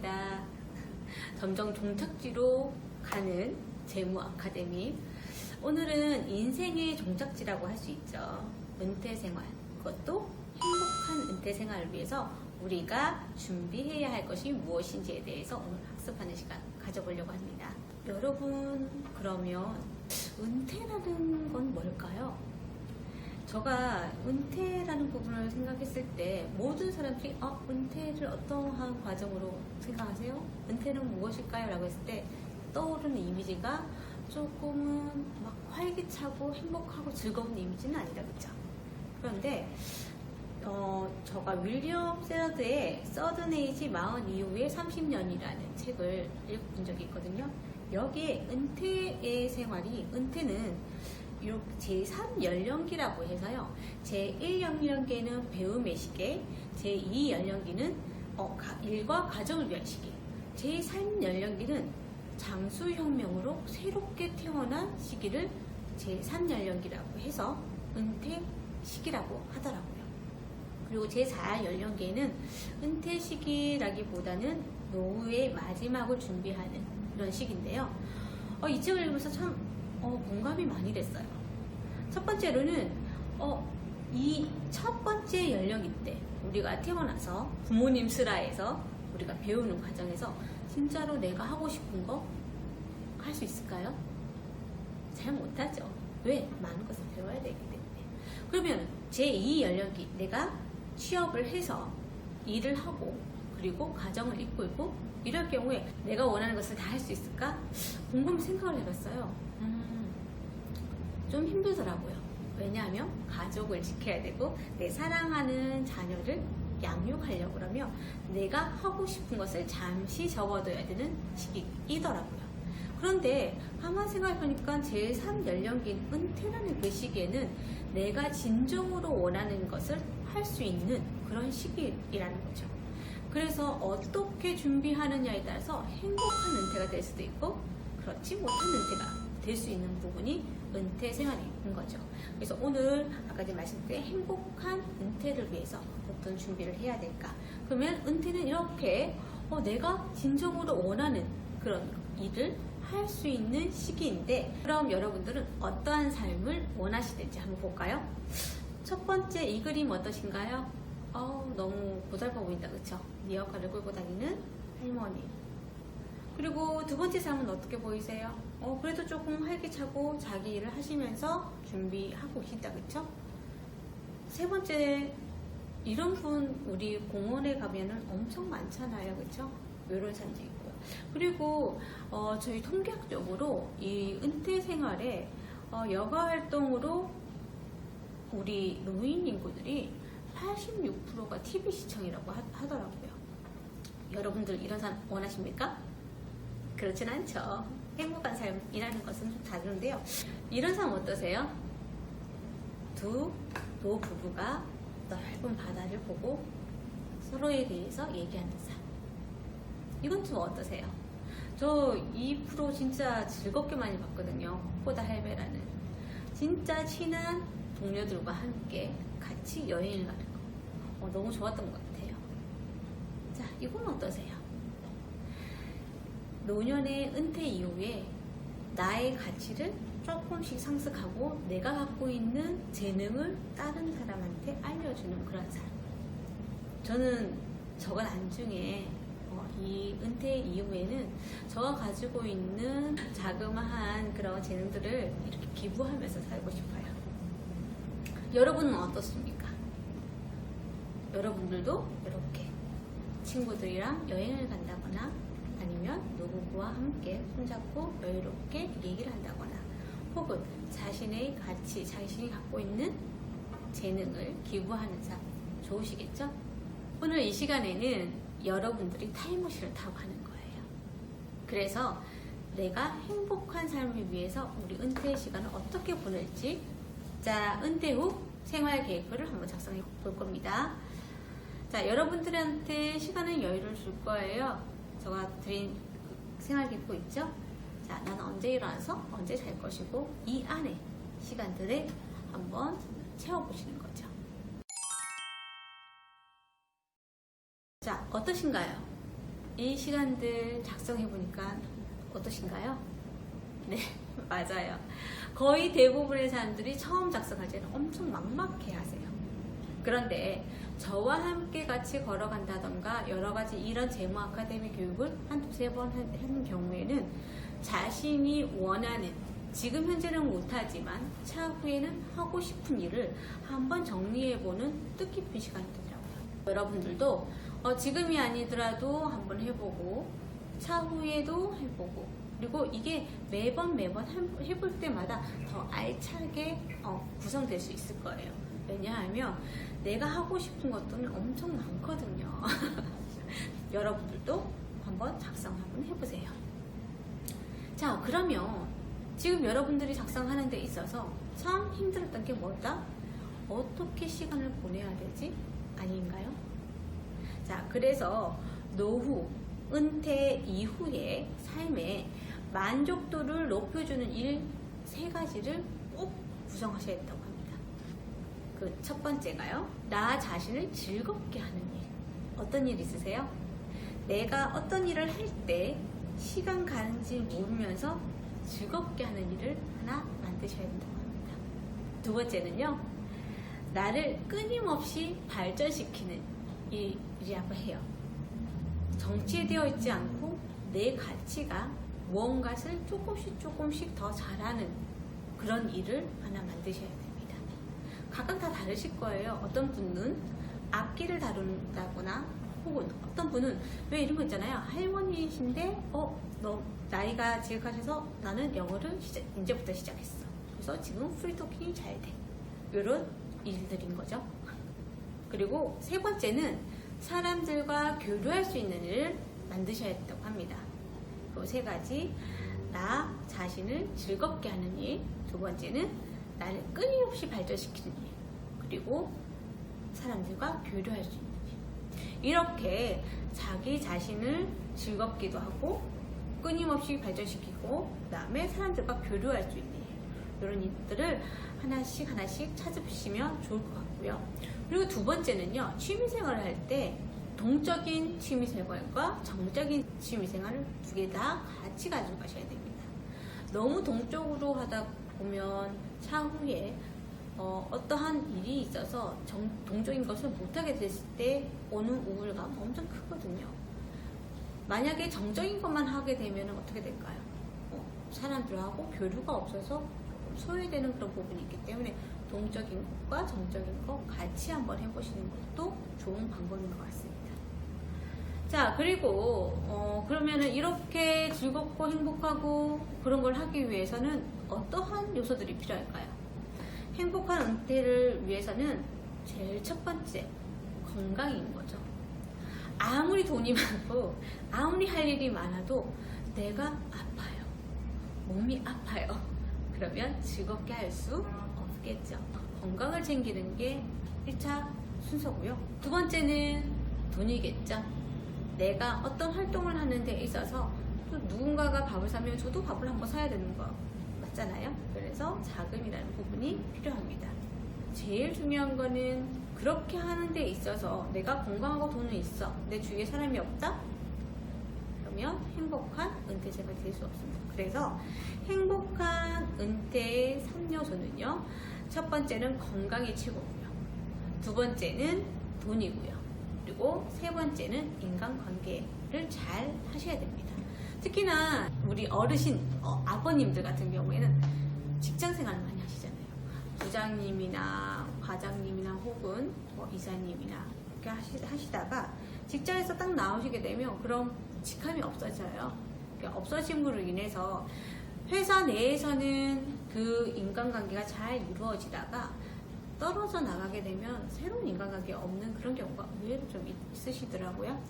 반갑습니다. 점점 종착지로 가는 재무 아카데미. 오늘은 인생의 종착지라고 할 수 있죠. 은퇴 생활. 그것도 행복한 은퇴 생활을 위해서 우리가 준비해야 할 것이 무엇인지에 대해서 오늘 학습하는 시간 가져보려고 합니다. 여러분, 그러면 은퇴라는 건 뭘까요? 제가 은퇴라는 부분을 생각했을 때 모든 사람들이 은퇴를 어떠한 과정으로 생각하세요? 은퇴는 무엇일까요? 라고 했을 때 떠오르는 이미지가 조금은 막 활기차고 행복하고 즐거운 이미지는 아니다, 그쵸? 그런데 제가 윌리엄 샐러드의 서든 에이지 40 이후의 30년이라는 책을 읽은 적이 있거든요. 여기에 은퇴의 생활이, 은퇴는 제3연령기라고 해서요. 제1연령기는 배움의 시기, 제2연령기는 일과 가정을 위한 시기, 제3연령기는 장수혁명으로 새롭게 태어난 시기를 제3연령기라고 해서 은퇴 시기라고 하더라고요. 그리고 제4연령기에는 은퇴 시기라기보다는 노후의 마지막을 준비하는 그런 시기인데요. 이 책을 읽으면서 참 공감이 많이 됐어요. 첫 번째로는 이 첫 번째 연령기 때 우리가 태어나서 부모님 슬하에서 우리가 배우는 과정에서 진짜로 내가 하고 싶은 거 할 수 있을까요? 잘 못하죠. 왜? 많은 것을 배워야 되기 때문에. 그러면 제2 연령기, 내가 취업을 해서 일을 하고 그리고 가정을 이끌고 이럴 경우에 내가 원하는 것을 다 할 수 있을까? 곰곰이 생각을 해봤어요. 좀 힘들더라고요. 왜냐하면 가족을 지켜야 되고 내 사랑하는 자녀를 양육하려고 그러면 내가 하고 싶은 것을 잠시 접어둬야 되는 시기이더라고요. 그런데 가만 생각해보니까 제3연령기인 은퇴라는 그 시기에는 내가 진정으로 원하는 것을 할 수 있는 그런 시기라는 거죠. 그래서 어떻게 준비하느냐에 따라서 행복한 은퇴가 될 수도 있고 그렇지 못한 은퇴가 될 수 있는 부분이 은퇴 생활인 거죠. 그래서 오늘 아까 전에 말씀드린 행복한 은퇴를 위해서 어떤 준비를 해야 될까? 그러면 은퇴는 이렇게 내가 진정으로 원하는 그런 일을 할 수 있는 시기인데, 그럼 여러분들은 어떠한 삶을 원하시는지 한번 볼까요? 첫 번째 이 그림 어떠신가요? 너무 고달파 보인다, 그쵸? 리어카를 끌고 다니는 할머니. 그리고 두 번째 삶은 어떻게 보이세요? 그래도 조금 활기차고 자기 일을 하시면서 준비하고 계시다, 그쵸? 세 번째, 이런 분 우리 공원에 가면은 엄청 많잖아요, 그쵸? 이런 사람도 있고요. 그리고 저희 통계학적으로 이 은퇴 생활에 여가 활동으로 우리 노인 인구들이 86%가 TV 시청이라고 하더라고요. 여러분들 이런 삶 원하십니까? 그렇진 않죠. 행복한 삶이라는 것은 좀 다른데요. 이런 삶 어떠세요? 두 노부부가 넓은 바다를 보고 서로에 대해서 얘기하는 삶. 이건 좀 어떠세요? 저 이 프로 진짜 즐겁게 많이 봤거든요. 호다 할배라는. 진짜 친한 동료들과 함께 같이 여행을 가는 거. 너무 좋았던 것 같아요. 자, 이건 어떠세요? 노년의 은퇴 이후에 나의 가치를 조금씩 상승하고 내가 갖고 있는 재능을 다른 사람한테 알려주는 그런 삶. 저는 저가 나중에 이 은퇴 이후에는 저가 가지고 있는 자그마한 그런 재능들을 이렇게 기부하면서 살고 싶어요. 여러분은 어떻습니까? 여러분들도 이렇게 친구들이랑 여행을 간다거나 아니면 누구와 함께 손잡고 여유롭게 얘기를 한다거나 혹은 자신의 가치, 자신이 갖고 있는 재능을 기부하는 삶 좋으시겠죠? 오늘 이 시간에는 여러분들이 타임머신을 타고 가는 거예요. 그래서 내가 행복한 삶을 위해서 우리 은퇴 시간을 어떻게 보낼지, 자, 은퇴 후 생활 계획표를 한번 작성해 볼 겁니다. 자, 여러분들한테 시간은 여유를 줄 거예요. 제가 드린 생활 계획표 있죠? 자, 나는 언제 일어나서 언제 잘 것이고 이 안에 시간들을 한번 채워보시는 거죠. 자, 어떠신가요? 이 시간들 작성해보니까 어떠신가요? 네, 맞아요. 거의 대부분의 사람들이 처음 작성할 때는 엄청 막막해 하세요. 그런데 저와 함께 같이 걸어간다던가 여러 가지 이런 재무 아카데미 교육을 한두 세 번 하는 경우에는 자신이 원하는, 지금 현재는 못하지만 차후에는 하고 싶은 일을 한번 정리해보는 뜻깊은 시간이 되더라고요. 여러분들도 지금이 아니더라도 한번 해보고 차후에도 해보고, 그리고 이게 매번 해볼 때마다 더 알차게 구성될 수 있을 거예요. 왜냐하면 내가 하고 싶은 것들은 엄청 많거든요. 여러분들도 한번 작성 한번 해보세요. 자, 그러면 지금 여러분들이 작성하는 데 있어서 참 힘들었던 게 뭐다? 어떻게 시간을 보내야 되지? 아닌가요? 자, 그래서 노후, 은퇴 이후의 삶에 만족도를 높여주는 일 3가지를 꼭 구성하셔야 된다고 합니다. 그 첫 번째가요, 나 자신을 즐겁게 하는 일. 어떤 일 있으세요? 내가 어떤 일을 할 때 시간 가는지 모르면서 즐겁게 하는 일을 하나 만드셔야 된다고 합니다. 두 번째는요, 나를 끊임없이 발전시키는 일이라고 해요. 정체되어 있지 않고 내 가치가 무언가를 조금씩 더 잘하는 그런 일을 하나 만드셔야 됩니다. 각각 다 다르실 거예요. 어떤 분은 악기를 다룬다거나, 혹은 어떤 분은 왜 이런 거 있잖아요. 할머니이신데 너 나이가 지극하셔서 나는 영어를 이제부터 시작했어. 그래서 지금 프리토킹이 잘 돼. 이런 일들인 거죠. 그리고 세 번째는 사람들과 교류할 수 있는 일을 만드셔야 된다고 합니다. 그 3가지, 나 자신을 즐겁게 하는 일, 두 번째는 나를 끊임없이 발전시키는 일, 그리고 사람들과 교류할 수 있는 일. 이렇게 자기 자신을 즐겁기도 하고 끊임없이 발전시키고 그 다음에 사람들과 교류할 수 있는 일, 이런 일들을 하나씩 찾으시면 좋을 것 같고요. 그리고 두 번째는요, 취미생활을 할 때 동적인 취미생활과 정적인 취미생활을 2개 다 같이 가지고 가셔야 됩니다. 너무 동적으로 하다 보면 차후에 어떠한 일이 있어서 동적인 것을 못하게 됐을 때 오는 우울감 엄청 크거든요. 만약에 정적인 것만 하게 되면 어떻게 될까요? 사람들하고 교류가 없어서 소외되는 그런 부분이 있기 때문에 동적인 것과 정적인 것 같이 한번 해보시는 것도 좋은 방법인 것 같습니다. 자, 그리고 그러면은 이렇게 즐겁고 행복하고 그런 걸 하기 위해서는 어떠한 요소들이 필요할까요? 행복한 은퇴를 위해서는 제일 첫 번째, 건강인 거죠. 아무리 돈이 많고 아무리 할 일이 많아도 내가 아파요. 몸이 아파요. 그러면 즐겁게 할 수 없겠죠. 건강을 챙기는 게 1차 순서고요. 두 번째는 돈이겠죠. 내가 어떤 활동을 하는 데 있어서 또 누군가가 밥을 사면 저도 밥을 한번 사야 되는 거 맞잖아요. 그래서 자금이라는 부분이 필요합니다. 제일 중요한 거는 그렇게 하는 데 있어서 내가 건강하고 돈은 있어, 내 주위에 사람이 없다? 그러면 행복한 은퇴자가 될 수 없습니다. 그래서 행복한 은퇴의 3요소는요, 첫 번째는 건강이 최고고요, 두 번째는 돈이고요, 그리고 세 번째는 인간관계를 잘 하셔야 됩니다. 특히나 우리 어르신, 아버님들 같은 경우에는 직장생활을 많이 하시잖아요. 부장님이나 과장님이나 혹은 이사님이나 이렇게 하시다가 직장에서 딱 나오시게 되면 그럼 직함이 없어져요. 없어짐으로 인해서 회사 내에서는 그 인간관계가 잘 이루어지다가 떨어져 나가게 되면 새로운 인간관계가 없는 그런 경우가 의외로 좀 있으시더라고요.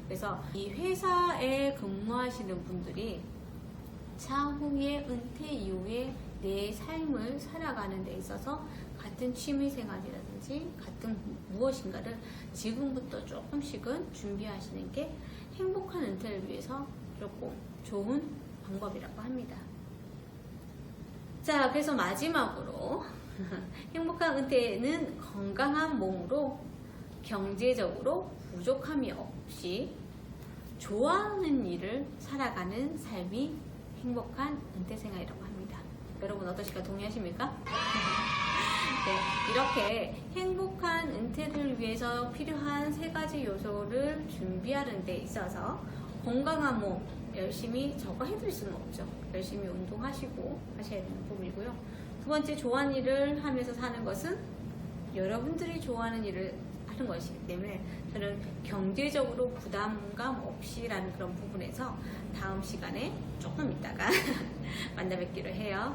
그래서 이 회사에 근무하시는 분들이 차후에 은퇴 이후에 내 삶을 살아가는 데 있어서 같은 취미생활이라든지 같은 무엇인가를 지금부터 조금씩은 준비하시는 게 행복한 은퇴를 위해서 조금 좋은 방법이라고 합니다. 자, 그래서 마지막으로 행복한 은퇴는 건강한 몸으로 경제적으로 부족함이 없이 좋아하는 일을 살아가는 삶이 행복한 은퇴 생활이라고 합니다. 여러분 어떠실까? 동의하십니까? 네, 이렇게 행복한 은퇴를 위해서 필요한 3가지 요소를 준비하는 데 있어서 건강한 몸 열심히 저거 해드릴 수는 없죠. 열심히 운동하시고 하셔야 되는 부분이고요. 2번째, 좋아하는 일을 하면서 사는 것은 여러분들이 좋아하는 일을 하는 것이기 때문에 저는 경제적으로 부담감 없이라는 그런 부분에서 다음 시간에 조금 있다가 만나 뵙기로 해요.